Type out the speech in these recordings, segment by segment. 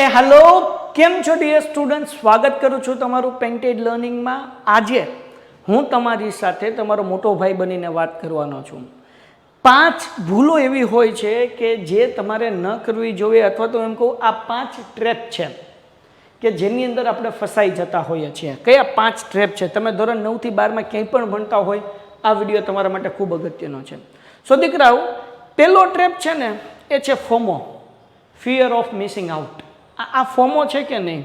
Hello केम छो dear student स्वागत करूँ छूँ तमारू पेंटेड लर्निंग में। आज हूँ तमारी साथे तमारो मोटो भाई बनीने बात करवानो छूँ। 5 भूलो एवी होय छे के जे तमारे न करवी जोईए अथवा तो एम कहूँ आ 5 ट्रेप छे के जेनी अंदर आपणे फसाई जता होईए छीए। कया 5 ट्रेप छे? तमे धोरण 9 થી 12 में क्यांय पण भणता होय आ विडियो तमारा माटे खूब अगत्यनो छे। सो दीकराओ पहेलो ट्रेप छे ने ए छे FOMO, fear of missing out. आ फोमो है कि नहीं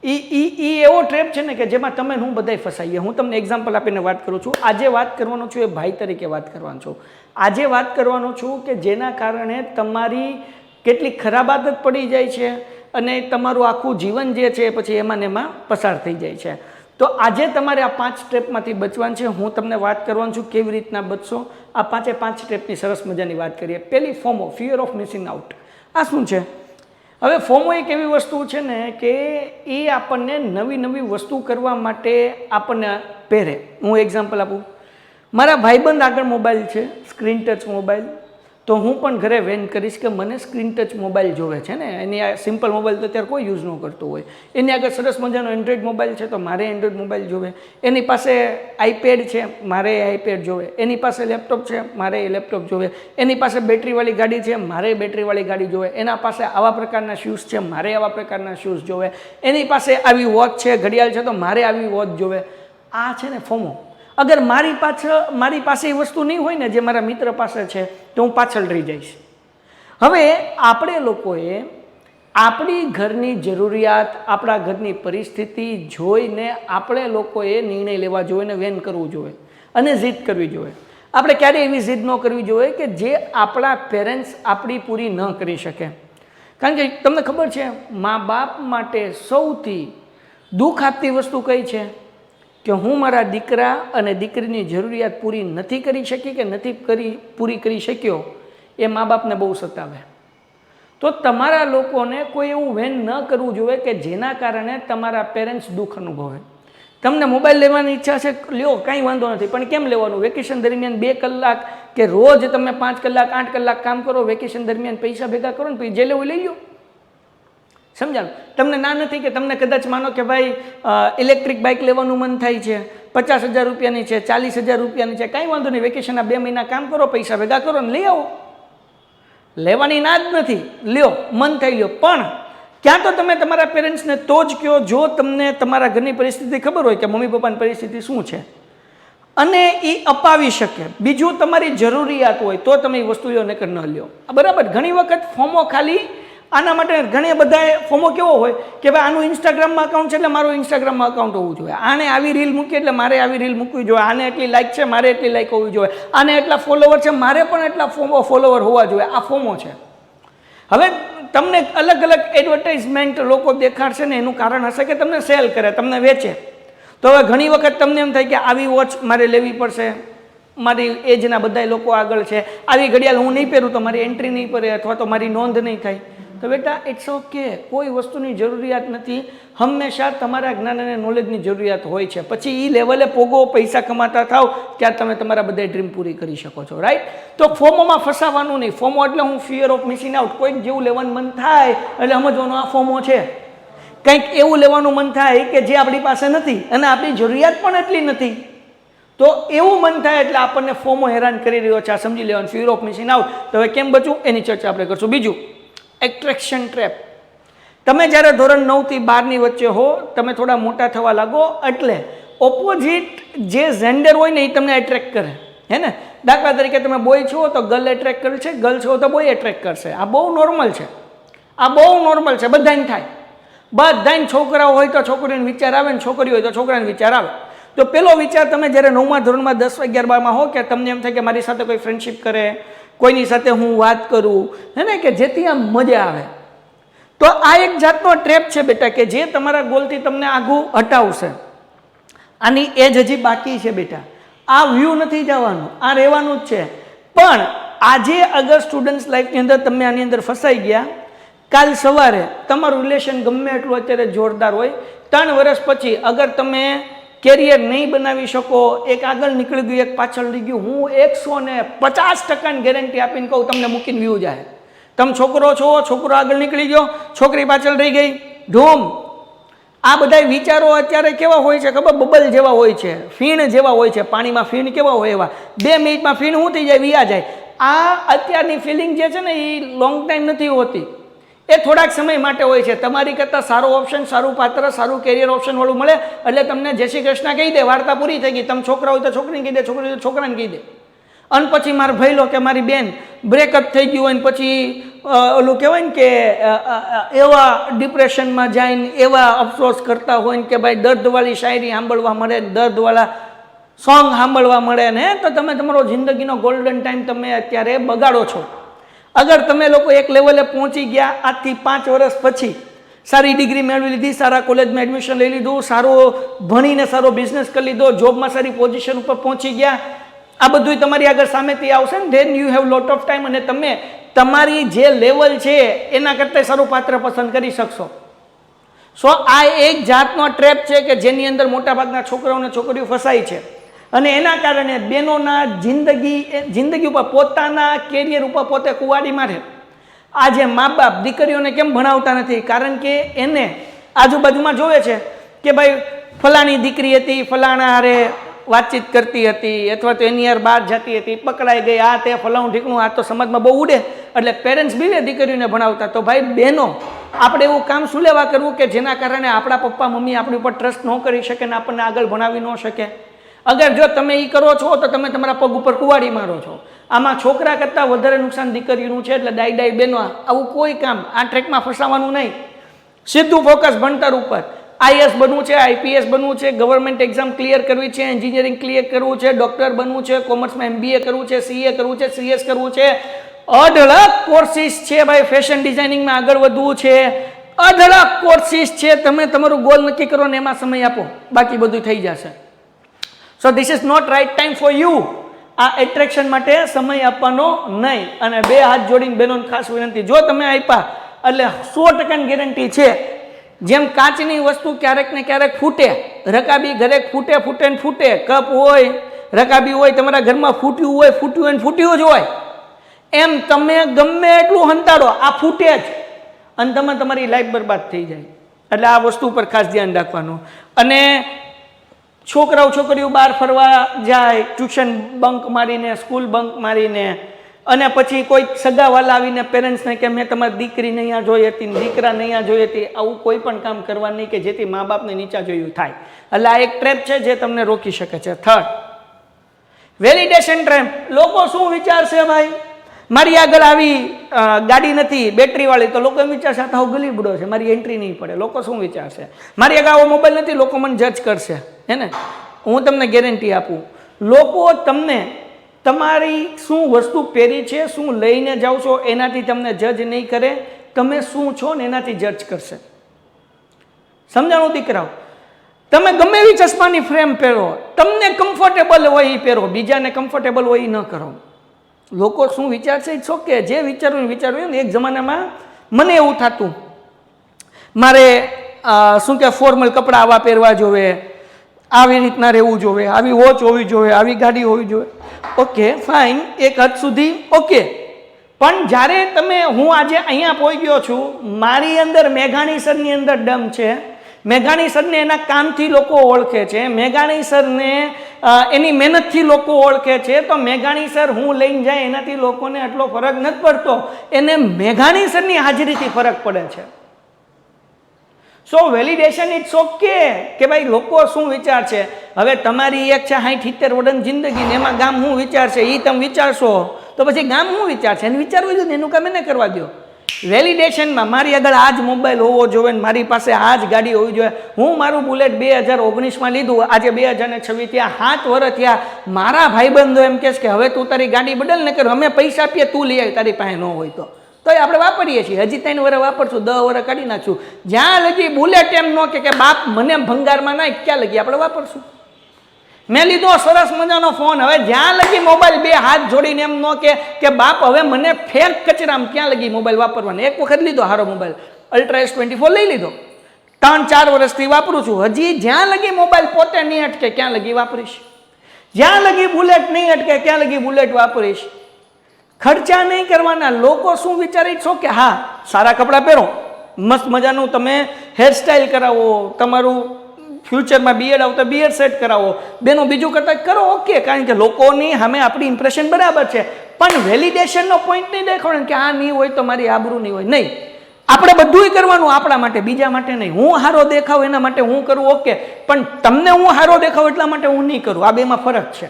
एवो ट्रेप है ने कि जेमां तमे हूँ बधाय फसाईए। हूँ तमने एक्जाम्पल आपीने बात करूँ छूँ। आजे बात करवानो छूँ ए भाई तरीके बात करवानो छूँ। आजे बात करवानो छूँ कि जेना कारणे तमारी केटली खराब आदत पड़ी जाय छे अने तमारुं आखुं जीवन जे छे पछी एमां ने एमां पसार थई जाय छे। तो आजे तमारे आ 5 स्टेपमांथी बचवानुं छे। हूँ तमने बात करवानो छूँ केवी रीतना बचशो। आ 5 स्टेपनी सरस मजानी बात करीए। पहेली FOMO, fear of missing out. आ शुं छे? हवे फोमो एक एवी वस्तु है ने कि ये आपने नवी नवी वस्तु करवा माटे आपने पहेरे। हूँ एक्जाम्पल आपू, मारा भाईबंध आगळ मोबाइल है, स्क्रीन टच मोबाइल, तो हूँ पण घरे वेन करीश कि मने स्क्रीन टच मोबाइल जोवे छे ने। एनी आ सिम्पल मोबाइल तो त्यारे कोई यूज न करतो होय। एनी आगळ सरस मजानो एंड्रॉइड मोबाइल है तो मारे एंड्रॉइड मोबाइल जोवे। एनी पासे आईपेड है, मारे आईपेड जोवे। एनी पासे लैपटॉप है, मारे लैपटॉप जोवे। एनी पासे बेटरीवाળી गाड़ी है, मारे बेटरीवाળી गाड़ी जोवे। एना पासे आवा प्रकारना शूज है, मारे आवा प्रकारना शूज जोवे। एनी पासे आवी वॉच है, घड़ियाळ है तो मारे आवी वॉच जोवे। आ छे ने फोमो। अगर मारी पासे ए वस्तु नहीं होय ने जे मारा मित्र पासे छे तो हूँ पाछळ रही जाईश। हवे आपणे लोकोए आपणी घरनी जरूरियात, आपणा घरनी परिस्थिति जोईने आपणे लोकोए निर्णय लेवा जोईए ने वेन करवुं जोईए अने जीद करवी जोईए। आपणे क्यारे एवी जीद न करवी जोईए कि जे आपणा पेरेंट्स आपणी पूरी न करी शके। कारण के तमने खबर छे माँ बाप माटे सौथी दुख आपती वस्तु कई छे कि हूँ मारा दीकरा अने दीकरीनी जरूरियात पूरी नहीं करी शकी कि नहीं पूरी करी शक्यो ए माँ बाप ने बहु सतावे। तो तमारा लोकोने कोई एवुं वेन न करवुं जोईए कि जेना कारणे तमारा पेरेंट्स दुख अनुभवे। तमने मोबाइल लेवानी इच्छा छे, ल्यो कांई वांधो नथी, पण केम लेवानुं? वेकेशन दरमियान 2 कलाक के रोज तमे 5 कलाक 8 कलाक काम करो, वेकेशन दरमियान पैसा भेगा करो ने पछी जे लेवुं लई लो। समझा? तमने ना नहीं कि तमने कदाच मानो कि भाई इलेक्ट्रिक बाइक लेवानुं मन थाय छे, 50,000 रुपयानी छे, 40,000 रुपयानी छे, कांई वांधो नहीं, वेकेशन 2 महीना काम करो, पैसा भेगा करो ने लई आवो। लेवानी ना ज नथी, ल्यो मन थाय ल्यो। पण क्या तो तमे तमारा पेरेंट्स ने तो ज कहो जो तमने तमारा घरनी परिस्थिति खबर होय कि मम्मी पप्पानी परिस्थिति शुं छे अने ई अपावी शके। बीजुं तमारी जरूरियात होय तो तमे वस्तु ल्यो नहीतर न ल्यो। बराबर। घणी वखत फोमो खाली आना माटे घणे बधाए फोमो केवो होय कि भाई आनुं इंस्टाग्राम में अकाउंट छे एटले मारुं इंस्टाग्राम में अकाउंट होवुं जोईए। आने आवी रील मूकी एटले मारे आवी रील मूकवी जोईए। आने एटली लाइक छे मारे एटली लाइक होवी जोईए। आने एटला फॉलोवर छे मारे पण एटला फॉलोवर होवा जोईए। आ फोमो छे। हवे तमने अलग अलग एडवर्टाइजमेंट लोको देखाडशे ने एनुं कारण हशे कि तमने सेल करे, तमने वेचे। तो हवे घणी वखत तमने एम थाय कि आवी वॉच मारे लेवी पड़शे, मारी एजना बधाय लोको आगळ छे, आवी घड़ियाळ हूँ नहीं पहेरूं तो मारी एंट्री नहीं पड़े अथवा तो मारी नोंध नहीं थाय। तो बेटा इट्स ओके, कोई वस्तुनी जरूरियात नहीं। हमेशा तमारा ज्ञान अने नॉलेजनी जरूरियात होय छे। पछी ई लेवले पोगो, पैसा कमाता थाव त्यारे तमे तमारा बधाय ड्रीम पूरी करी शको छो। राइट? तो फोमो में फसावानुं नहीं। फोमो एटले हूँ फियर ऑफ मिसिंग आउट। कोई जेवुं लेवानुं मन थाय एटले समजवानुं आ फोमो छे। कंईक एवुं लेवानुं मन थाय कि जे आपणी पासे नथी अने आपणी जरूरियात पण एटली नथी, तो एवुं मन थाय एटले आपणने फोमो हैरान करी रह्यो छे। आ समजी लेवानुं, फियर ऑफ मिसिंग आउट। तो हवे केम बचવું एनी चर्चा आपणे करशुं। बीजुं एट्रेक्शन ट्रेप। तमे ज्यारे धोरण 9 થી 12 ની वच्चे हो, तमे थोड़ा मोटा थवा लागो एटले ऑपोजिट जे जेंडर होय ने ए तमने एट्रेक्ट करे, है ने? दाखला तरीके तमे बॉय छो तो गर्ल एट्रेक्ट करशे, गर्ल छो तो बॉय एट्रेक्ट करशे। आ बहु नॉर्मल छे। आ बहु नॉर्मल छे, बधाने थाय। बधाने छोकराओ होय तो छोकरीओने विचार आवे ने छोकरी होय तो छोकराने विचार आवे। तो पेलो विचार तमे ज्यारे 9मा धोरणमां 10, 11, 12 में हो कि तमने एम थाय कि मारी साथे कोई फ्रेंडशिप करे, कोईनी साथे हूँ बात करूँ, है ने, कि जेथी आम मजा आवे। तो आ एक जातनो ट्रेप छे बेटा कि जे तमारा गोलथी तमने आगू हटावशे। आनी एज हजी बाकी छे बेटा। आ व्यू नथी जवानुं, आ रहेवानुं ज छे। पण आजे अगर स्टूडंट्स लाइफनी अंदर तमे आनी अंदर फसाई गया, काल सवारे तमारुं रिलेशन गमे एटलुं अत्यारे जोरदार होय, 3 वर्ष पछी अगर तमे केरियर नहीं बनावी शको, एक आगळ निकળી गयुं, एक पाछळ रही गयुं, हूँ 150% गેરંટી आपीने कहूँ तमने मूकीने व्यू जाए। તમે છોકરો છો, છોકરો આગળ નીકળી ગયો, છોકરી પાછળ રહી ગઈ, ધૂમ. આ બધા વિચારો અત્યારે કેવા હોય છે ખબર? બબલ જેવા હોય છે, ફીણ જેવા હોય છે. પાણીમાં ફીણ કેવા હોય એવા 2 મિનિટમાં ફીણ શું થઈ જાય? વિયા જાય. આ અત્યારની ફિલિંગ જે છે ને એ લોંગ ટાઈમ નથી હોતી, એ થોડાક સમય માટે હોય છે. તમારી કરતાં સારો ઓપ્શન, સારું પાત્ર, સારું કેરિયર ઓપ્શન વાળું મળે એટલે તમને જય શ્રી કૃષ્ણ કહી દે, વાર્તા પૂરી થઈ ગઈ. તમે છોકરા હોય તો છોકરીને કહી દે, છોકરી હોય તો છોકરાને કહી દે. અને પછી મારો ભાઈલો કે મારી બેન બ્રેકઅપ થઈ ગયું હોય ને પછી ઓલું કહેવાય ને કે એવા ડિપ્રેશનમાં જઈને એવા અફસોસ કરતા હોય ને કે ભાઈ દર્દવાળી શાયરી સાંભળવા મળે, દર્દવાળા સોંગ સાંભળવા મળે ને, તો તમે તમારો જિંદગીનો ગોલ્ડન ટાઈમ તમે અત્યારે બગાડો છો. અગર તમે લોકો એક લેવલે પહોંચી ગયા આજથી 5 વર્ષ પછી, સારી ડિગ્રી મેળવી લીધી, સારા કોલેજમાં એડમિશન લઈ લીધું, સારો ભણીને સારો બિઝનેસ કરી લીધો, જોબમાં સારી પોઝિશન ઉપર પહોંચી ગયા, આ બધું તમારી આગળ સામેથી આવશે ને, then you have lot of time અને તમે તમારી જે લેવલ છે એના કરતાં સારું પાત્ર પસંદ કરી શકશો. સો આ એક જાતનો ટ્રેપ છે કે જેની અંદર મોટાભાગના છોકરાઓ અને છોકરીઓ ફસાય છે. અને એના કારણે બહેનોના જિંદગી ઉપર, પોતાના કેરિયર ઉપર પોતે કુવાડી મારે. આ જે મા બાપ દીકરીઓને કેમ ભણાવતા નથી? કારણ કે એને આજુબાજુમાં જોવે છે કે ભાઈ ફલાણી દીકરી હતી, ફલાણા હારે વાતચીત કરતી હતી, અથવા તો એની યાર બહાર જતી હતી, પકડાઈ ગઈ, આ તે ફલાણું ઢીકણું, આ તો સમાજમાં બહુ ઉડે. એટલે પેરેન્ટ્સ બી દીકરીઓને ભણાવતા. તો ભાઈ બહેનો, આપણે એવું કામ શું લેવા કરવું કે જેના કારણે આપણા પપ્પા મમ્મી આપણી ઉપર ટ્રસ્ટ ન કરી શકે ને આપણને આગળ ભણાવી ન શકે? અગર જો તમે એ કરો છો તો તમે તમારા પગ ઉપર કુવાડી મારો છો. આમાં છોકરા કરતાં વધારે નુકસાન દીકરીનું છે. એટલે ડાઈ બહેનો, આવું કોઈ કામ આ ટ્રેકમાં ફસાવાનું નહીં. સીધું ફોકસ ભણતર ઉપર. આઈએસ બનવું છે, આઈપીએસ બનવું છે, ગવર્મેન્ટ એક્ઝામ ક્લિયર કરવી છે, એન્જિનિયરિંગ ક્લિયર કરવું છે, ડૉક્ટર બનવું છે, કોમર્સમાં MBA કરવું છે, CA કરવું છે, CS કરવું છે, અઢળક કોર્સિસ છે ભાઈ. ફેશન ડિઝાઇનિંગમાં આગળ વધવું છે, અઢળક કોર્સિસ છે. તમે તમારું ગોલ નક્કી કરો ને એમાં સમય આપો, બાકી બધું થઈ જશે. So this is not right time for you. આ એટ્રેક્શન માટે સમય આપવાનો નહીં. અને 2 હાથ જોડીને બહેનોને ખાસ વિનંતી, જો તમે આપ્યા એટલે 100% ગેરંટી છે. જેમ કાચની વસ્તુ ક્યારેક ને ક્યારેક ફૂટે, રકાબી ઘરે ફૂટે ને ફૂટે, કપ હોય, રકાબી હોય, તમારા ઘરમાં ફૂટ્યું હોય ને ફૂટ્યું જ હોય, એમ તમે ગમે એટલું હંતાડો, આ ફૂટે જ અને તમે તમારી લાઈફ બરબાદ થઈ જાય. એટલે આ વસ્તુ પર ખાસ ધ્યાન રાખવાનું. અને છોકરાઓ છોકરીઓ બહાર ફરવા જાય, ટ્યુશન બંક મારીને, સ્કૂલ બંક મારીને, અને પછી કોઈ સગાવાલા આવીને પેરેન્ટ્સને કે મેં તમારી દીકરી નહીં જોઈ હતી, દીકરા નહીં જોઈ હતી, આવું કોઈ પણ કામ કરવા નહીં કે જેથી મા બાપને નીચા જોયું થાય. એટલે આ એક ટ્રેપ છે જે તમને રોકી શકે છે. Third, validation trap. લોકો શું વિચારશે ભાઈ, મારી આગળ આવી ગાડી નથી બેટરીવાળી, તો લોકો એમ વિચારશે આ ગલીબડો છે, મારી એન્ટ્રી નહીં પડે. લોકો શું વિચારશે? મારી આગળ આવો મોબાઈલ નથી, લોકો મને જજ કરશે. હે ને? હું તમને ગેરંટી આપું, લોકો તમને તમારી શું વસ્તુ પહેરી છે, શું લઈને જાઓ છો એનાથી તમને જજ નહીં કરે, તમે શું છો ને એનાથી જજ કરશે. સમજાણું દીકરાઓ? તમે ગમે એવી ચશ્માની ફ્રેમ પહેરો, તમને કમ્ફર્ટેબલ હોય એ પહેરો, બીજાને કમ્ફર્ટેબલ હોય એ ન કરો. લોકો શું વિચારશે ઇટ્સ ઓકે, જે વિચારવું ને. એક જમાનામાં મને એવું થતું, મારે શું કે ફોર્મલ કપડાં આવા પહેરવા જોવે, આવી રીતના રહેવું જોવે, આવી વોચ હોવી જોઈએ, આવી ગાડી હોવી જોઈએ. ઓકે ફાઇન, એક હદ સુધી ઓકે. પણ જ્યારે હું આજે અહીંયા પહોંચી ગયો છું, મારી અંદર મેઘાણી સરની અંદર દમ છે. મેઘાણી સરને એના કામથી લોકો ઓળખે છે, મેઘાણી સરને એની મહેનતથી લોકો ઓળખે છે. તો મેઘાણી સર હું લઈને જાય એનાથી લોકોને આટલો ફરક નથી પડતો, એને મેઘાણી સરની હાજરીથી ફરક પડે છે. સો વેલિડેશન ઇટ્સ ઓકે કે ભાઈ લોકો શું વિચારશે. હવે તમારી એક છે 60-70 વર્ષની જિંદગી ને એમાં ગામ શું વિચારશે એ તમે વિચારશો, તો પછી ગામ શું વિચારશે એને વિચારવું જોઈએ, એનું કામ એને કરવા દો. વેલિડેશનમાં મારી આગળ આ જ મોબાઈલ હોવો જોઈએ, મારી પાસે આ જ ગાડી હોવી જોઈએ. હું મારું બુલેટ 2019માં લીધું, આજે 2026 થયા, 7 વર્ષ થયા. મારા ભાઈબંધો એમ કહે છે કે હવે તું તારી ગાડી બદલ ને કર, અમે પૈસા આપીએ, તું લઈ આવી, તારી પાસે ન હોય તો આપણે વાપરીએ છીએ. હજી 3 વર્ષ વાપરશું, 10 વર્ષ કાઢી નાખશું. જ્યાં લગી બુલેટ એમ ન કે બાપ મને ભંગારમાં નાખ, ક્યાં લગી આપણે વાપરશું. મેં લીધો સરસ મજાનો ફોન, હવે જ્યાં લગી મોબાઈલ 2 હાથ જોડીને એમ ન કે બાપ હવે મને ફેંક કચરામાં, ક્યાં લગી મોબાઈલ વાપરવાનો. એક વખત લીધો સારો મોબાઈલ, અલ્ટ્રા S24 લઈ લીધો, 3-4 વર્ષથી વાપરું છું. હજી જ્યાં લગી મોબાઈલ પોતે નહીં અટકે ક્યાં લગી વાપરીશ, જ્યાં લગી બુલેટ નહીં અટકે ક્યાં લગી બુલેટ વાપરીશ. ખર્ચા નહીં કરવાના. લોકો શું વિચારે છો કે હા સારા કપડાં પહેરો, મસ્ત મજાનું તમે હેરસ્ટાઈલ કરાવો, તમારું ફ્યુચરમાં બીએડ આવતા બીએડ સેટ કરાવો, બેનો બીજું કરતા કરો, ઓકે, કારણ કે લોકોની સામે આપણી ઇમ્પ્રેશન બરાબર છે, પણ વેલિડેશનનો પોઈન્ટ નહીં દેખાડો કે આ નહીં હોય તો મારી આબરૂ નહીં હોય. નહીં, આપણે બધુંય કરવાનું આપણા માટે, બીજા માટે નહીં. હું સારો દેખાવ એના માટે હું કરું, ઓકે, પણ તમને હું સારો દેખાવ એટલા માટે હું નહીં કરું. આ બેમાં ફરક છે.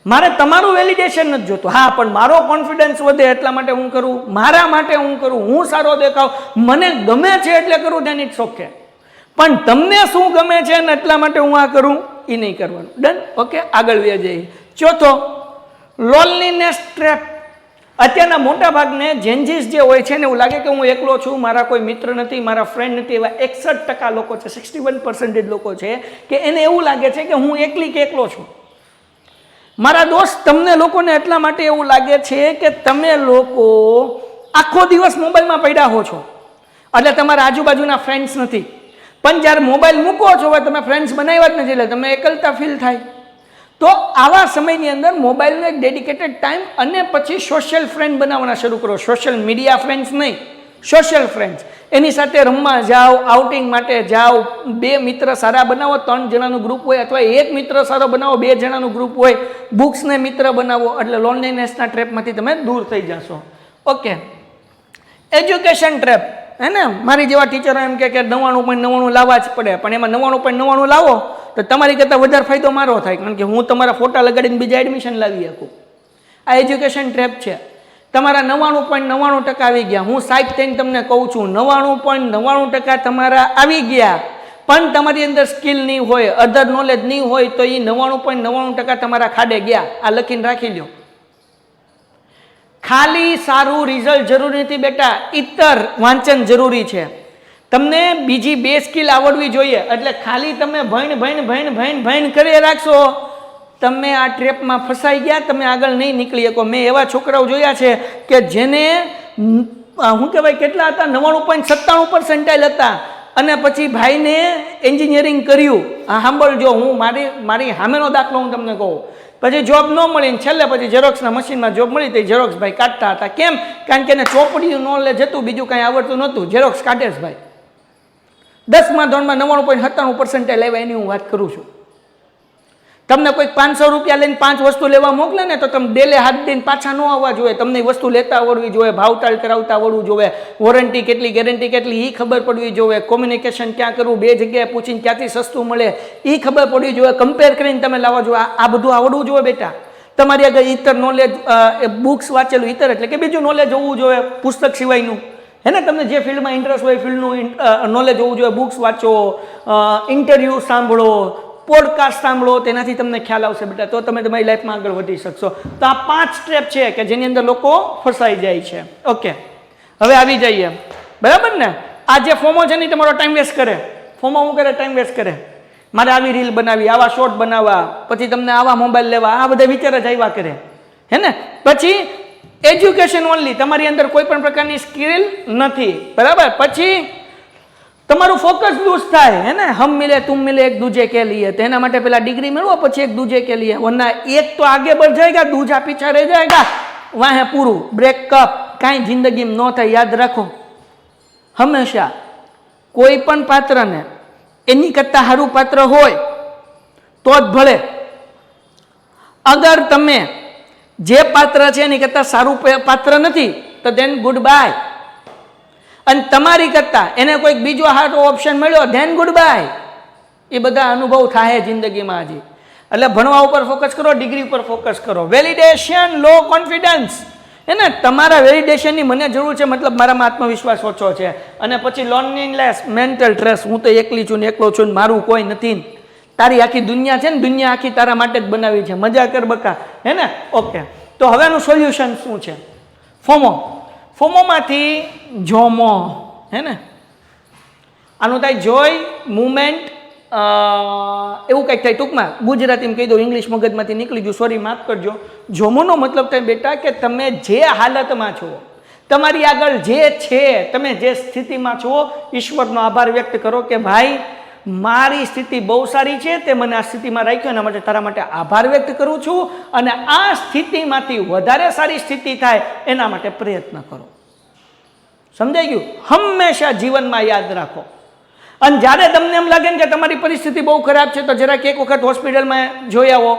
મારે તમારું વેલિડેશન નથી જોતું. હા, પણ મારો કોન્ફિડન્સ વધે એટલા માટે હું કરું, મારા માટે હું કરું, હું સારો દેખાવ મને ગમે છે એટલે કરું, દેન ઇટ્સ ઓકે. પણ તમને શું ગમે છે ને એટલા માટે હું આ કરું એ નહીં કરવાનું. ડન? ઓકે, આગળ વ્યા જઈએ. ચોથો, લોનલીનેસ ટ્રેપ. અત્યારના મોટા ભાગને જેન્જીસ જે હોય છે ને એવું લાગે કે હું એકલો છું, મારા કોઈ મિત્ર નથી, મારા ફ્રેન્ડ નથી. એવા 61% લોકો છે, 61% લોકો છે કે એને એવું લાગે છે કે હું એકલી કે એકલો છું. મારા દોસ્ત, તમને લોકોને એટલા માટે એવું લાગે છે કે તમે લોકો આખો દિવસ મોબાઈલમાં પડ્યા હો છો એટલે તમારા આજુબાજુના ફ્રેન્ડ્સ નથી. પણ જ્યારે મોબાઈલ મૂકો છો, તમે ફ્રેન્ડ્સ બનાવ્યા જ નથી એટલે તમને એકલતા ફીલ થાય. તો આવા સમયની અંદર મોબાઈલનો એક ડેડિકેટેડ ટાઈમ અને પછી સોશિયલ ફ્રેન્ડ બનાવવાના શરૂ કરો. સોશિયલ મીડિયા ફ્રેન્ડ્સ નહીં, સોશિયલ ફ્રેન્ડ્સ. એની સાથે રમવા જાઓ, આઉટિંગ માટે જાઓ, 2 મિત્ર સારા બનાવો, 3 જણાનું ગ્રુપ હોય, અથવા 1 મિત્ર સારો બનાવો, 2 જણાનું ગ્રુપ હોય. બુક્સને મિત્ર બનાવો એટલે લોનલીનેસના ટ્રેપમાંથી તમે દૂર થઈ જશો. Okay, education trap. હે ને, મારી જેવા ટીચરો એમ કે 99.99 લાવવા જ પડે, પણ એમાં 99.99 લાવો તો તમારી કરતાં વધારે ફાયદો મારો થાય, કારણ કે હું તમારા ફોટા લગાડીને બીજા એડમિશન લાવી શકું. આ એજ્યુકેશન ટ્રેપ છે. તમારા 99.99% આવી ગયા, હું 60 થઈને તમને કહું છું 99.99% તમારા આવી ગયા, પણ તમારી અંદર સ્કિલ નહીં હોય, અધર નોલેજ નહીં હોય તો એ 99.99% તમારા ખાડે ગયા. આ લખીને રાખી લો. ખાલી સારું રિઝલ્ટ જરૂરી નથી બેટા, ઇતર વાંચન જરૂરી છે. તમને બીજી 2 સ્કિલ આવડવી જોઈએ. એટલે ખાલી તમે ભણ કરી રાખશો, તમે આ ટ્રેપમાં ફસાઈ ગયા, તમે આગળ નહીં નીકળી શકો. મેં એવા છોકરાઓ જોયા છે કે જેને શું કહેવાય કેટલા હતા, 99.97% હતા, અને પછી ભાઈને એન્જિનિયરિંગ કર્યું. હા, સાંભળજો, હું મારી સામેનો દાખલો હું તમને કહું. પછી જોબ ન મળી, છેલ્લે પછી ઝેરોક્સના મશીનમાં જોબ મળી, તો ઝેરોક્સ ભાઈ કાઢતા હતા. કેમ? કારણ કે એને ચોપડીનું નોલેજ હતું, બીજું કાંઈ આવડતું નહોતું. ઝેરોક્સ કાઢે છે ભાઈ. 10મા ધોરણમાં 99.97% લેવા, એની હું વાત કરું છું. તમને કોઈ 500 રૂપિયા લઈને 5 વસ્તુ લેવા મોકલે ને તો તમે ડેલે હાથ દઈને પાછા ન આવવા જોઈએ. તમને વસ્તુ લેતા આવડવી જોઈએ, ભાવતાલ કરાવતા આવડવું જોઈએ, વોરંટી કેટલી, ગેરંટી કેટલી એ ખબર પડવી જોઈએ, કોમ્યુનિકેશન ક્યાં કરવું, 2 જગ્યાએ પૂછીને ક્યાંથી સસ્તું મળે એ ખબર પડવી જોઈએ, કમ્પેર કરીને તમે લાવવા જોઈએ. આ બધું આવડવું જોઈએ બેટા. તમારી આગળ ઇતર નોલેજ, બુક્સ વાંચેલું ઇતર એટલે કે બીજું નોલેજ હોવું જોઈએ પુસ્તક સિવાયનું. હે ને, તમને જે ફિલ્ડમાં ઇન્ટરેસ્ટ હોય ફિલ્ડનું નોલેજ હોવું જોઈએ. બુક્સ વાંચો, ઇન્ટરવ્યૂ સાંભળો, પોડકાસ્ટ સાંભળો, તેનાથી તમને ખ્યાલ આવશે બેટા, તો તમે તમારી લાઈફમાં આગળ વધી શકશો. તો આ 5 સ્ટેપ છે કે જેની અંદર લોકો ફસાઈ જાય છે. ઓકે, હવે આવી જઈએ, બરાબર ને. આ જે ફોમો છે ને તમારો ટાઈમ વેસ્ટ કરે. ફોમો શું કરે? ટાઈમ વેસ્ટ કરે. મારે આવી રીલ બનાવી, આવા શોર્ટ બનાવવા, પછી તમને આવા મોબાઈલ લેવા, આ બધા વિચાર જ આવ્યા કરે. હે ને, પછી એજ્યુકેશન ઓનલી, તમારી અંદર કોઈ પણ પ્રકારની સ્કિલ નથી, બરાબર. પછી તમારું ફોકસ લૂઝ થાય. હે ને, હમ મિલે તુમ મિલે એક દૂજે કે લીએ, તો એના માટે પેલા ડિગ્રી મેળવો, પછી એક દૂજે કે લીએ, વરના એક તો આગે बढ़ जाएगा, दूजा पीछा रह जाएगा, वहाँ पूરું બ્રેકઅપ. કાંઈ જિંદગીમાં ન થાય, યાદ રાખો. હંમેશા કોઈ પણ પાત્રને એની કરતાં સારું પાત્ર હોય તો જ ભલે. અગર તમે જે પાત્ર છે એની કરતાં સારું પાત્ર નથી તો દેન ગુડ બાય. અને તમારી કરતાં એને કોઈક બીજો સારો ઓપ્શન મળ્યો, ધેન ગુડ બાય. એ બધા અનુભવ થાય જિંદગીમાં હજી. એટલે ભણવા ઉપર ફોકસ કરો, ડિગ્રી ઉપર ફોકસ કરો. Validation, low confidence. હે ને, તમારા વેલિડેશનની મને જરૂર છે, મતલબ મારામાં આત્મવિશ્વાસ ઓછો છે. અને પછી લોનલીનેસ, મેન્ટલ સ્ટ્રેસ, હું તો એકલી છું ને એકલો છું ને મારું કોઈ નથી. તારી આખી દુનિયા છે ને, દુનિયા આખી તારા માટે જ બનાવી છે, મજા કર બકા. હે ને, ઓકે. તો હવેનું સોલ્યુશન શું છે? ફોમો. ફોમોમાંથી જોમો. હે ને, આનું થાય જોય, મુમેન્ટ, એવું કંઈક થાય. ટૂંકમાં ગુજરાતીમાં કહી દો, ઇંગ્લિશ મગજમાંથી નીકળી ગયું, સોરી માફ કરજો. જોમોનો મતલબ થાય બેટા કે તમે જે હાલતમાં છો, તમારી આગળ જે છે, તમે જે સ્થિતિમાં છો, ઈશ્વરનો આભાર વ્યક્ત કરો કે ભાઈ મારી સ્થિતિ બહુ સારી છે, તે મને આ સ્થિતિમાં રાખ્યો, એના માટે તારા માટે આભાર વ્યક્ત કરું છું, અને આ સ્થિતિમાંથી વધારે સારી સ્થિતિ થાય એના માટે પ્રયત્ન કરો. સમજાઈ ગયું? હંમેશા જીવનમાં યાદ રાખો. અને જ્યારે તમને એમ લાગે ને કે તમારી પરિસ્થિતિ બહુ ખરાબ છે, તો જરાક એક વખત હોસ્પિટલમાં જોઈ આવો,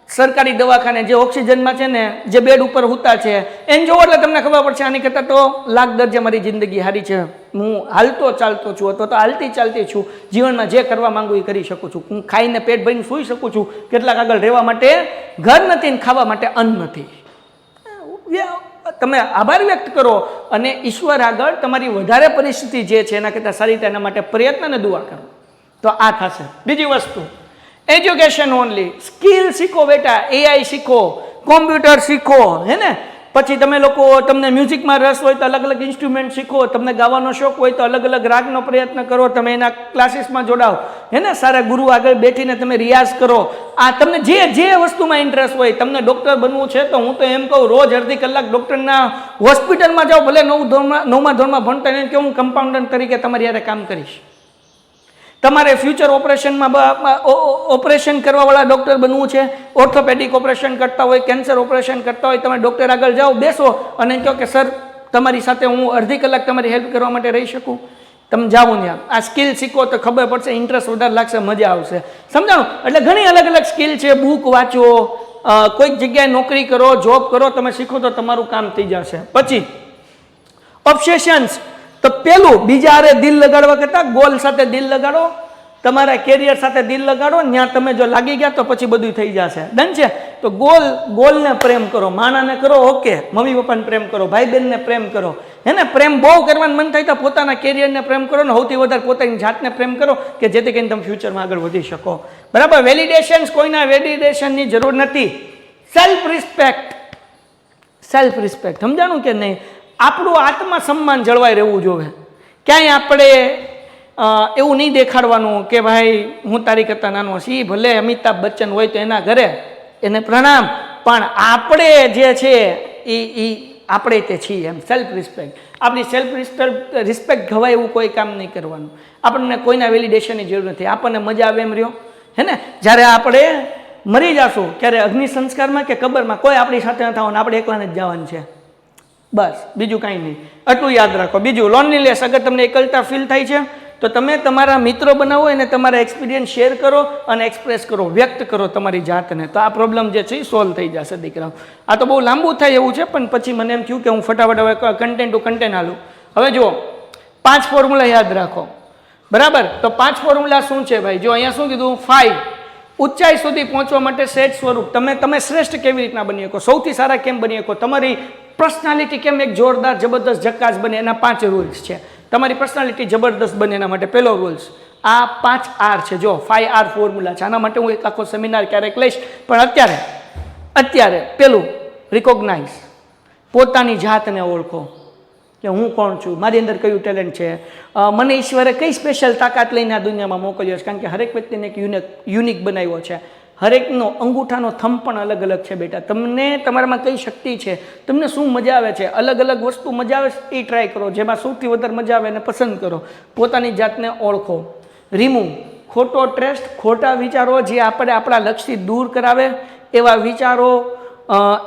સરકારી દવાખાને જે ઓક્સિજનમાં છે ને, જે બેડ ઉપર હુતા છે એને જોવો એટલે તમને ખબર પડશે આની કરતાં તો લાખ દરજ્જે મારી જિંદગી સારી છે. હું હાલતો ચાલતો છું, અથવા તો હાલતી ચાલતી છું, જીવનમાં જે કરવા માંગુ એ કરી શકું છું, હું ખાઈને પેટ ભરીને સૂઈ શકું છું, કેટલાક આગળ રહેવા માટે ઘર નથી ને ખાવા માટે અન્ન નથી. તમે આભાર વ્યક્ત કરો અને ઈશ્વર આગળ તમારી વધારે પરિસ્થિતિ જે છે એના કરતાં સારી થાય એના માટે પ્રયત્ન અને દુઆ કરો, તો આ થશે. બીજી વસ્તુ, એજ્યુકેશન ઓનલી. સ્કિલ શીખો બેટા, એઆઈ શીખો, કોમ્પ્યુટર શીખો, હે ને. પછી તમે લોકો, તમને મ્યુઝિકમાં રસ હોય તો અલગ અલગ ઇન્સ્ટ્રુમેન્ટ શીખો, તમને ગાવાનો શોખ હોય તો અલગ અલગ રાગનો પ્રયત્ન કરો, તમે એના ક્લાસીસમાં જોડાઓ, હે ને. સારા ગુરુ આગળ બેઠીને તમે રિયાઝ કરો. આ તમને જે વસ્તુમાં ઇન્ટરેસ્ટ હોય, તમને ડૉક્ટર બનવું છે તો હું તો એમ કહું, રોજ અડધી કલાક ડૉક્ટરના હોસ્પિટલમાં જાઓ, ભલે 9મા ધોરણમાં ભણતા એને કે હું કમ્પાઉન્ડર તરીકે તમારી યારે કામ કરીશ. તમારે ફ્યુચર ઓપરેશનમાં ઓપરેશન કરવાવાળા ડૉક્ટર બનવું છે, ઓર્થોપેડિક ઓપરેશન કરતા હોય, કેન્સર ઓપરેશન કરતા હોય, તમે ડૉક્ટર આગળ જાઓ, બેસો અને કહો કે સર તમારી સાથે હું અડધી કલાક તમારી હેલ્પ કરવા માટે રહી શકું. તમે જાઓ ત્યાં, આ સ્કિલ શીખો તો ખબર પડશે, ઇન્ટરેસ્ટ વધારે લાગશે, મજા આવશે. સમજાણું? એટલે ઘણી અલગ અલગ સ્કિલ છે. બુક વાંચો, કોઈક જગ્યાએ નોકરી કરો, જોબ કરો, તમે શીખો તો તમારું કામ થઈ જશે. પછી ઓબ્સેશન્સ. તો પેલું, બીજા હારે દિલ લગાડવા કરતાં ગોલ સાથે દિલ લગાડો, તમારા કેરિયર સાથે દિલ લગાડો, ત્યાં તમે જો લાગી ગયા તો પછી બધું થઈ જશે. ડન છે? તો ગોલને પ્રેમ કરો, માણાને કરો, ઓકે, મમ્મી પપ્પાને પ્રેમ કરો, ભાઈ બહેનને પ્રેમ કરો, હે ને. પ્રેમ બહુ કરવાનું મન થાય તો પોતાના કેરિયરને પ્રેમ કરો ને સૌથી વધારે પોતાની જાતને પ્રેમ કરો, કે જેથી કરીને તમે ફ્યુચરમાં આગળ વધી શકો. બરાબર? વેલિડેશન્સ, કોઈના વેલિડેશનની જરૂર નથી. Self respect. સેલ્ફ રિસ્પેક્ટ સમજાણું કે નહીં? આપણું આત્મસન્માન જળવાઈ રહેવું જોઈએ. ક્યાંય આપણે એવું નહીં દેખાડવાનું કે ભાઈ હું તારી કરતાં નાનો છું. ભલે અમિતાભ બચ્ચન હોય તો એના ઘરે એને પ્રણામ, પણ આપણે જે છે એ આપણે તે છીએ એમ. Self respect. આપણી સેલ્ફ રિસ્પેક્ટ ઘવાય એવું કોઈ કામ નહીં કરવાનું. આપણને કોઈના વેલિડેશનની જરૂર નથી. આપણને મજા આવે એમ રહ્યો, હે ને. જ્યારે આપણે મરી જશું ત્યારે અગ્નિ સંસ્કારમાં કે કબરમાં કોઈ આપણી સાથે ન થવાનું, આપણે એકલાને જ જવાનું છે, બસ, બીજું કાંઈ નહીં. આટલું યાદ રાખો. બીજું, લોનલીનેસ. અગર તમને એકલતા ફીલ થાય છે તો તમે તમારા મિત્રો બનાવો અને તમારા એક્સપિરિયન્સ શેર કરો અને એક્સપ્રેસ કરો, વ્યક્ત કરો તમારી જાતને, તો આ પ્રોબ્લેમ જે છે એ સોલ્વ થઈ જશે દીકરાઓ. આ તો બહુ લાંબુ થાય એવું છે, પણ પછી મને એમ થયું કે હું ફટાફટ હવે કન્ટેન્ટ હાલું. હવે જુઓ, 5 ફોર્મ્યુલા યાદ રાખો. બરાબર? તો 5 ફોર્મ્યુલા શું છે ભાઈ? જો અહીંયા શું કીધું? 5 ઊંચાઈ સુધી પહોંચવા માટે સેટ સ્વરૂપ. તમે શ્રેષ્ઠ કેવી રીતના બની શકો, સૌથી સારા કેમ બની શકો, તમારી પર્સનાલિટી કેમ એક જોરદાર જબરદસ્ત ઝકાસ બને, એના 5 રૂલ્સ છે. તમારી પર્સનાલિટી જબરદસ્ત બને એના માટે પહેલો રૂલ્સ આ 5 R છે. જો 5R ફોર્મ્યુલા છે. આના માટે હું એક આખો સેમિનાર ક્યારેક લઈશ, પણ અત્યારે પેલું, રિકોગ્નાઇઝ. પોતાની જાતને ઓળખો કે હું કોણ છું, મારી અંદર કયું ટેલેન્ટ છે, મને ઈશ્વરે કઈ સ્પેશિયલ તાકાત લઈને આ દુનિયામાં મોકલ્યો છે. કારણ કે હરેક વ્યક્તિને એક યુનિક બનાવ્યો છે. હરેકનો અંગૂઠાનો થંભ પણ અલગ અલગ છે બેટા. તમને તમારામાં કઈ શક્તિ છે, તમને શું મજા આવે છે, અલગ અલગ વસ્તુ મજા આવે છે એ ટ્રાય કરો, જેમાં સૌથી વધારે મજા આવે એને પસંદ કરો. પોતાની જાતને ઓળખો. રિમૂવ ખોટો ટ્રસ્ટ, ખોટા વિચારો જે આપણે આપણા લક્ષ્યથી દૂર કરાવે એવા વિચારો,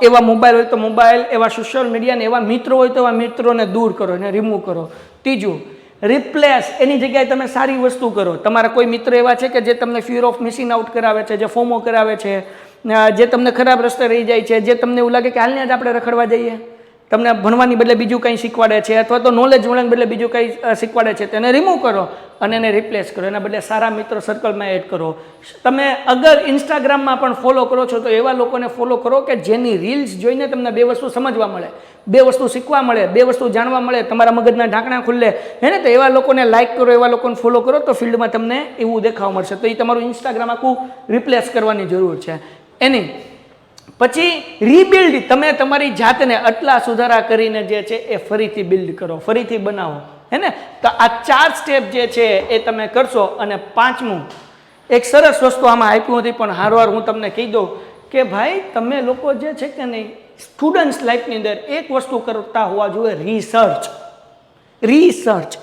એવા મોબાઈલ હોય તો મોબાઈલ, એવા સોશિયલ મીડિયા ને એવા મિત્રો હોય તો એવા મિત્રોને દૂર કરો, એને રિમૂવ કરો. ત્રીજું, રિપ્લેસ. એની જગ્યાએ તમે સારી વસ્તુ કરો. તમારા કોઈ મિત્ર એવા છે કે જે તમને ફિયર ઓફ મિસિંગ આઉટ કરાવે છે, જે ફોમો કરાવે છે, જે તમને ખરાબ રસ્તે રહી જાય છે, જે તમને એવું લાગે કે હાલને જ આપણે રખડવા જઈએ, તમને ભણવાની બદલે બીજું કંઈ શીખવાડે છે, અથવા તો નોલેજ મળવાને બદલે બીજું કંઈ શીખવાડે છે, તેને રિમૂવ કરો અને એને રિપ્લેસ કરો. એના બદલે સારા મિત્રો સર્કલમાં એડ કરો. તમે અગર ઇન્સ્ટાગ્રામમાં પણ ફોલો કરો છો તો એવા લોકોને ફોલો કરો કે જેની રીલ્સ જોઈને તમને 2 વસ્તુ સમજવા મળે, 2 વસ્તુ શીખવા મળે, 2 વસ્તુ જાણવા મળે, તમારા મગજના ઢાંકણા ખુલ્લે, હે ને. તો એવા લોકોને લાઇક કરો, એવા લોકોને ફોલો કરો, તો ફિલ્ડમાં તમને એવું દેખાવા મળશે. તો એ તમારું ઇન્સ્ટાગ્રામ આખું રિપ્લેસ કરવાની જરૂર છે. એની પછી રીબિલ્ડ. તમે તમારી જાતને આટલા સુધારા કરીને જે છે એ ફરીથી બિલ્ડ કરો, ફરીથી બનાવો, હે ને. તો આ 4 સ્ટેપ જે છે એ તમે કરશો. અને 5મું, એક સરસ વસ્તુ આમાં આપ્યું નથી પણ હારવાર હું તમને કહી દઉં કે ભાઈ તમે લોકો જે છે કે નહીં, સ્ટુડન્ટ્સ લાઈફની અંદર એક વસ્તુ કરતા હોવા જોઈએ, રિસર્ચ. રિસર્ચ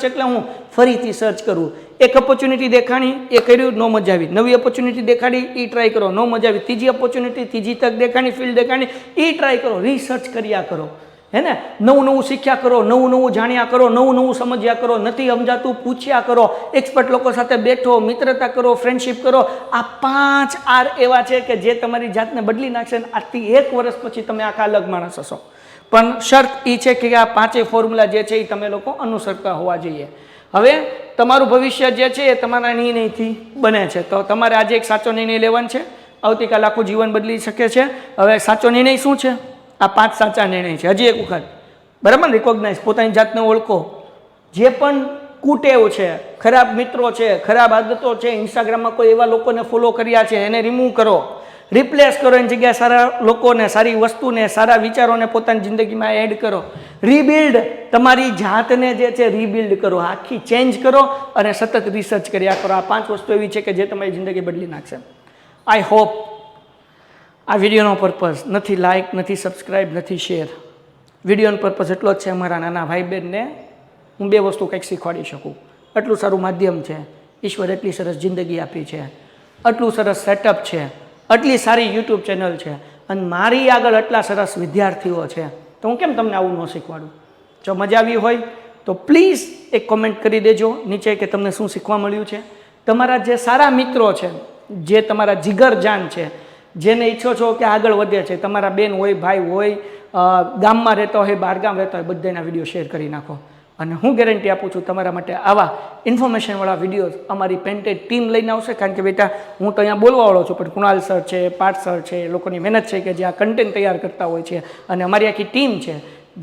એટલે હું ફરીથી સર્ચ કરું. એક ઓપોર્ચ્યુનિટી દેખાણી, એ કર્યું, નો મજા આવી. નવી ઓપોર્ચ્યુનિટી દેખાડી, એ ટ્રાય કરો, નો મજા આવી. ત્રીજી ઓપોર્ચ્યુનિટી, ત્રીજી તક દેખાણી, ફિલ્ડ દેખાણી, એ ટ્રાય કરો. રિસર્ચ કર્યા કરો, હે ને. નવું શીખ્યા કરો, નવું જાણ્યા કરો, નવું સમજ્યા કરો. નથી સમજાતું પૂછ્યા કરો, એક્સપર્ટ લોકો સાથે બેઠો, મિત્રતા કરો, ફ્રેન્ડશિપ કરો. આ 5 R એવા છે કે જે તમારી જાતને બદલી નાખશે. આજથી 1 વર્ષ પછી તમે આખા અલગ માણસ હશો. પણ શરત એ છે કે આ 5 ફોર્મ્યુલા જે છે એ તમે લોકો અનુસરતા હોવા જોઈએ. હવે તમારું ભવિષ્ય જે છે એ તમારા નિર્ણયથી બને છે. તો તમારે આજે એક સાચો નિર્ણય લેવાનો છે, આવતીકાલ આખું જીવન બદલી શકે છે. હવે સાચો નિર્ણય શું છે? આ 5 સાચા નિર્ણય છે. હજી એક વખત, બરાબર, રિકોગ્નાઇઝ, પોતાની જાતને ઓળખો. જે પણ કુટેવ છે, ખરાબ મિત્રો છે, ખરાબ આદતો છે, ઇન્સ્ટાગ્રામમાં કોઈ એવા લોકોને ફોલો કર્યા છે, એને રિમૂવ કરો, રિપ્લેસ કરો. એની જગ્યાએ સારા લોકોને, સારી વસ્તુને, સારા વિચારોને પોતાની જિંદગીમાં એડ કરો. રીબિલ્ડ, તમારી જાતને જે છે રીબિલ્ડ કરો, આખી ચેન્જ કરો અને સતત રિસર્ચ કર્યા કરો. આ 5 વસ્તુ એવી છે કે જે તમારી જિંદગી બદલી નાખશે. આઈ હોપ આ વિડીયોનો પર્પઝ નથી લાઇક, નથી સબસ્ક્રાઈબ, નથી શેર. વિડીયોનો પર્પઝ એટલો જ છે, અમારા નાના ભાઈ બહેનને હું 2 વસ્તુ કંઈક શીખવાડી શકું. આટલું સારું માધ્યમ છે, ઈશ્વર એટલી સરસ જિંદગી આપી છે, આટલું સરસ સેટઅપ છે, આટલી સારી યુટ્યુબ ચેનલ છે, અને મારી આગળ આટલા સરસ વિદ્યાર્થીઓ છે, તો હું કેમ તમને આવું ન શીખવાડું? જો મજા આવી હોય તો પ્લીઝ એક કોમેન્ટ કરી દેજો નીચે કે તમને શું શીખવા મળ્યું છે. તમારા જે સારા મિત્રો છે, જે તમારા જીગરજાન છે, જેને ઈચ્છો છો કે આગળ વધે છે, તમારા બેન હોય, ભાઈ હોય, ગામમાં રહેતા હોય, બહારગામ રહેતા હોય, બધાના વિડીયો શેર કરી નાખો. અને હું ગેરંટી આપું છું તમારા માટે આવા ઇન્ફોર્મેશનવાળા વિડીયો અમારી પેન્ટેડ ટીમ લઈને આવશે. કારણ કે બેટા હું તો અહીંયા બોલવાવાળો છું, પણ કુણાલ સર છે, પાર્થ સર છે, એ લોકોની મહેનત છે કે જે આ કન્ટેન્ટ તૈયાર કરતા હોય છે. અને અમારી આખી ટીમ છે,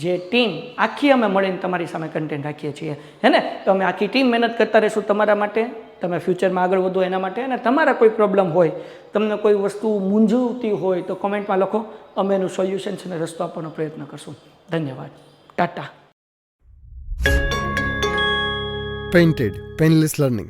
જે ટીમ આખી અમે મળીને તમારી સામે કન્ટેન્ટ રાખીએ છીએ, હે ને. તો અમે આખી ટીમ મહેનત કરતા રહીશું તમારા માટે, તમે ફ્યુચરમાં આગળ વધો એના માટે. અને તમારા કોઈ પ્રોબ્લેમ હોય, તમને કોઈ વસ્તુ મૂંઝવતી હોય તો કોમેન્ટમાં લખો, અમે એનું સોલ્યુશન છે ને રસ્તો આપવાનો પ્રયત્ન કરશું. ધન્યવાદ. ટાટા. Painted Painless Learning.